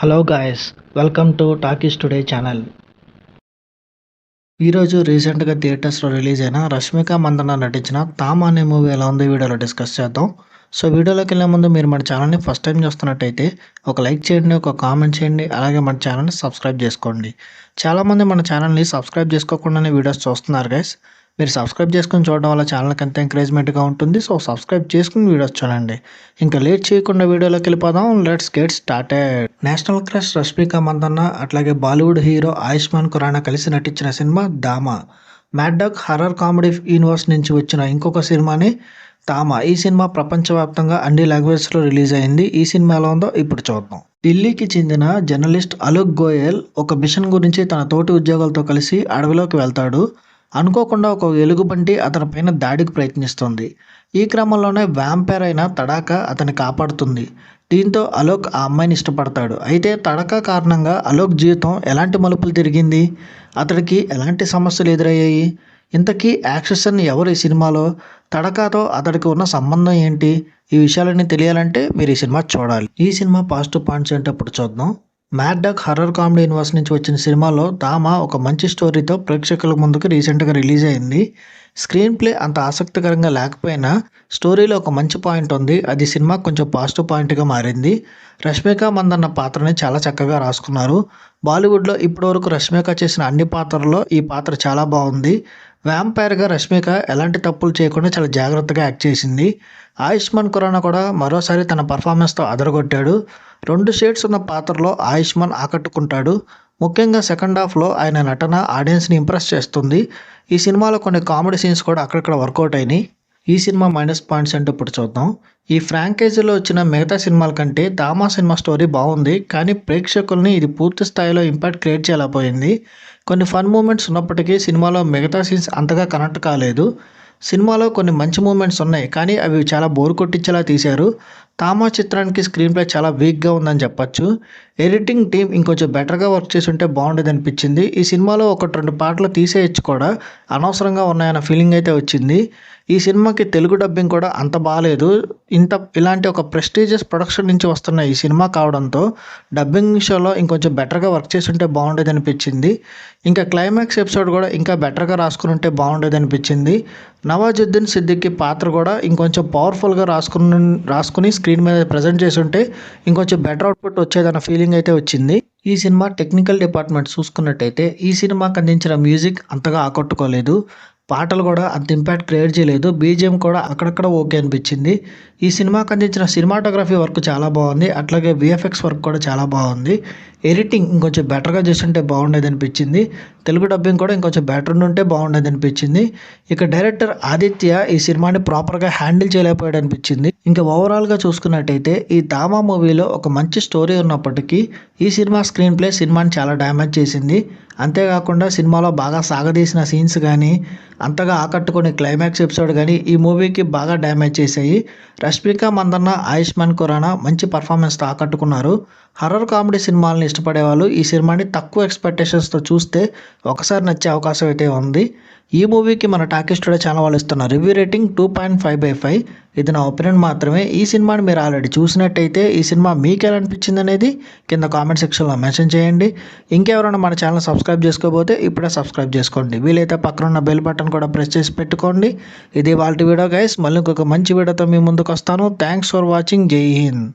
Hello guys, welcome to talkies today channel. ఈరోజు రీసెంట్గా థియేటర్స్లో రిలీజ్ అయిన రష్మిక మందన్న నటించిన తామ్ అనే మూవీ ఎలా ఉందో వీడియోలో డిస్కస్ చేద్దాం. సో వీడియోలోకి వెళ్ళే ముందు మీరు మన ఛానల్ని ఫస్ట్ టైం చూస్తున్నట్టయితే ఒక లైక్ చేయండి, ఒక కామెంట్ చేయండి, అలాగే మన ఛానల్ని సబ్స్క్రైబ్ చేసుకోండి. చాలామంది మన ఛానల్ని సబ్స్క్రైబ్ చేసుకోకుండానే వీడియోస్ చూస్తున్నారు గైస్. మీరు సబ్స్క్రైబ్ చేసుకుని చూడడం వల్ల ఛానల్కి ఎంత ఎంకరేజ్మెంట్గా ఉంటుంది. సో సబ్స్క్రైబ్ చేసుకుని వీడియోస్ చూడండి. ఇంకా లేట్ చేయకుండా వీడియోలోకి వెళ్ళిపోదాం. Let's get started. National crush Rashmika Mandanna అట్లాగే బాలీవుడ్ హీరో ఆయుష్మాన్ ఖురానా కలిసి నటించిన cinema Thama. Maddock horror comedy universe నుంచి వచ్చిన ఇంకొక సినిమాని ధామా. ఈ సినిమా ప్రపంచవ్యాప్తంగా అన్ని లాంగ్వేజెస్లో రిలీజ్ అయింది. ఈ సినిమా ఎలా ఉందో ఇప్పుడు చూద్దాం. ఢిల్లీకి చెందిన జర్నలిస్ట్ అలోక్ గోయల్ ఒక మిషన్ గురించి తన తోటి ఉద్యోగులతో కలిసి అడవిలోకి వెళ్తాడు. అనుకోకుండా ఒక ఎలుగుబంటి అతని పైన దాడికి ప్రయత్నిస్తుంది. ఈ క్రమంలోనే వ్యాంపైర్ అయిన తడాకా అతన్ని కాపాడుతుంది. దీంతో అలోక్ ఆ అమ్మాయిని ఇష్టపడతాడు. అయితే తడకా కారణంగా అలోక్ జీవితం ఎలాంటి మలుపులు తిరిగింది, అతడికి ఎలాంటి సమస్యలు ఎదురయ్యాయి, ఇంతకీ యాక్షన్ ఎవరు ఈ సినిమాలో, తడకాతో అతడికి ఉన్న సంబంధం ఏంటి, ఈ విషయాలన్నీ తెలియాలంటే మీరు ఈ సినిమా చూడాలి. ఈ సినిమా పాజిటివ్ పాయింట్స్ ఏంటో ఇప్పుడు చూద్దాం. Mad dog horror comedy universe నుంచి వచ్చిన సినిమాలో ధామా ఒక మంచి స్టోరీతో ప్రేక్షకుల ముందుకు రీసెంట్గా రిలీజ్ అయింది. స్క్రీన్ ప్లే అంత ఆసక్తికరంగా లేకపోయినా స్టోరీలో ఒక మంచి పాయింట్ ఉంది. అది సినిమా కొంచెం పాజిటివ్ పాయింట్గా మారింది. రష్మిక మందన్న పాత్రని చాలా చక్కగా రాసుకున్నారు. బాలీవుడ్లో ఇప్పటివరకు రష్మిక చేసిన అన్ని పాత్రల్లో ఈ పాత్ర చాలా బాగుంది. వ్యాంపైర్గా రష్మిక ఎలాంటి తప్పులు చేయకుండా చాలా జాగ్రత్తగా యాక్ట్ చేసింది. ఆయుష్మాన్ ఖురానా కూడా మరోసారి తన పర్ఫార్మెన్స్తో అదరగొట్టాడు. 2 షేడ్స్ ఉన్న పాత్రలో ఆయుష్మాన్ ఆకట్టుకుంటాడు. ముఖ్యంగా సెకండ్ హాఫ్లో ఆయన నటన ఆడియన్స్ని ఇంప్రెస్ చేస్తుంది. ఈ సినిమాలో కొన్ని కామెడీ సీన్స్ కూడా అక్కడక్కడ వర్కౌట్ అయినాయి. ఈ సినిమా మైనస్ పాయింట్స్ అంటే ఇప్పుడు చూద్దాం. ఈ ఫ్రాంచైజీలో వచ్చిన మిగతా సినిమాల కంటే ధామా సినిమా స్టోరీ బాగుంది, కానీ ప్రేక్షకుల్ని ఇది పూర్తి స్థాయిలో ఇంపాక్ట్ క్రియేట్ చేయలేకపోయింది. కొన్ని ఫన్ మూమెంట్స్ ఉన్నప్పటికీ సినిమాలో మిగతా సీన్స్ అంతగా కనెక్ట్ కాలేదు. సినిమాలో కొన్ని మంచి మూమెంట్స్ ఉన్నాయి, కానీ అవి చాలా బోర్ కొట్టించేలా తీశారు. తామా చిత్రానికి స్క్రీన్ ప్లే చాలా వీక్గా ఉందని చెప్పొచ్చు. ఎడిటింగ్ టీం ఇంకొంచెం బెటర్గా వర్క్ చేసి ఉంటే బాగుండేది అనిపించింది. ఈ సినిమాలో 1-2 పాటలు తీసేయచ్చు కూడా, అనవసరంగా ఉన్నాయన్న ఫీలింగ్ అయితే వచ్చింది. ఈ సినిమాకి తెలుగు డబ్బింగ్ కూడా అంత బాగాలేదు. ఇలాంటి ఒక ప్రెస్టీజియస్ ప్రొడక్షన్ నుంచి వస్తున్న ఈ సినిమా కావడంతో డబ్బింగ్ విషయంలో ఇంకొంచెం బెటర్గా వర్క్ చేసి ఉంటే బాగుండేది అనిపించింది. ఇంకా క్లైమాక్స్ ఎపిసోడ్ కూడా ఇంకా బెటర్గా రాసుకుని ఉంటే బాగుండేది అనిపించింది. నవాజుద్దీన్ సిద్దికి పాత్ర కూడా ఇంకొంచెం పవర్ఫుల్గా రాసుకుని స్క్రీన్ మీద ప్రజెంట్ చేసి ఉంటే ఇంకొంచెం బెటర్ అవుట్పుట్ వచ్చేదన్న ఫీలింగ్ అయితే వచ్చింది. ఈ సినిమా టెక్నికల్ డిపార్ట్మెంట్ చూసుకున్నట్టయితే ఈ సినిమాకి అందించిన మ్యూజిక్ అంతగా ఆకట్టుకోలేదు. పాటలు కూడా అంత ఇంపాక్ట్ క్రియేట్ చేయలేదు. బీజిఎం కూడా అక్కడక్కడ ఓకే అనిపించింది. ఈ సినిమాకి అందించిన సినిమాటోగ్రఫీ వర్క్ చాలా బాగుంది, అట్లాగే విఎఫ్ఎక్స్ వర్క్ కూడా చాలా బాగుంది. ఎడిటింగ్ ఇంకొంచెం బెటర్గా చేస్తుంటే బాగుండేది అనిపించింది. తెలుగు డబ్బింగ్ కూడా ఇంకొంచెం బెటర్ ఉంటే బాగుండేది అనిపించింది. ఇక డైరెక్టర్ ఆదిత్య ఈ సినిమాని ప్రాపర్గా హ్యాండిల్ చేయలేకపోయాడు అనిపించింది. ఇంకా ఓవరాల్గా చూసుకున్నట్టయితే ఈ ధామా మూవీలో ఒక మంచి స్టోరీ ఉన్నప్పటికీ ఈ సినిమా స్క్రీన్ ప్లే సినిమాని చాలా డ్యామేజ్ చేసింది. అంతేకాకుండా సినిమాలో బాగా సాగదీసిన సీన్స్ కానీ, అంతగా ఆకట్టుకునే క్లైమాక్స్ ఎపిసోడ్ కానీ ఈ మూవీకి బాగా డ్యామేజ్ చేశాయి. రష్మిక మందన్న, ఆయుష్మాన్ ఖురానా మంచి పర్ఫార్మెన్స్తో ఆకట్టుకున్నారు. హర్రర్ కామెడీ సినిమాలను ఇష్టపడే వాళ్ళు ఈ సినిమాని తక్కువ ఎక్స్పెక్టేషన్స్తో చూస్తే ఒకసారి నచ్చే అవకాశం అయితే ఉంది. ఈ మూవీకి మన టాకీస్ టుడే ఛానల్ వాళ్ళు ఇస్తున్న రివ్యూ రేటింగ్ 2.5/5. ఇది నా ఒపీనియన్ మాత్రమే. ఈ సినిమాని మీరు ఆల్రెడీ చూసినట్టయితే ఈ సినిమా మీకు ఎలా అనిపించింది అనేది కింద కామెంట్ సెక్షన్లో మెన్షన్ చేయండి. ఇంకెవరైనా మన ఛానల్ సబ్స్క్రైబ్ చేసుకోకపోతే ఇప్పుడే సబ్స్క్రైబ్ చేసుకోండి. వీలైతే పక్కన ఉన్న బెల్ బటన్ కూడా ప్రెస్ చేసి పెట్టుకోండి. ఇది వాళ్ళ వీడియో గైస్. మళ్ళీ ఇంకొక మంచి వీడియోతో మీ ముందుకు వస్తాను. Thanks for watching. జై హింద్.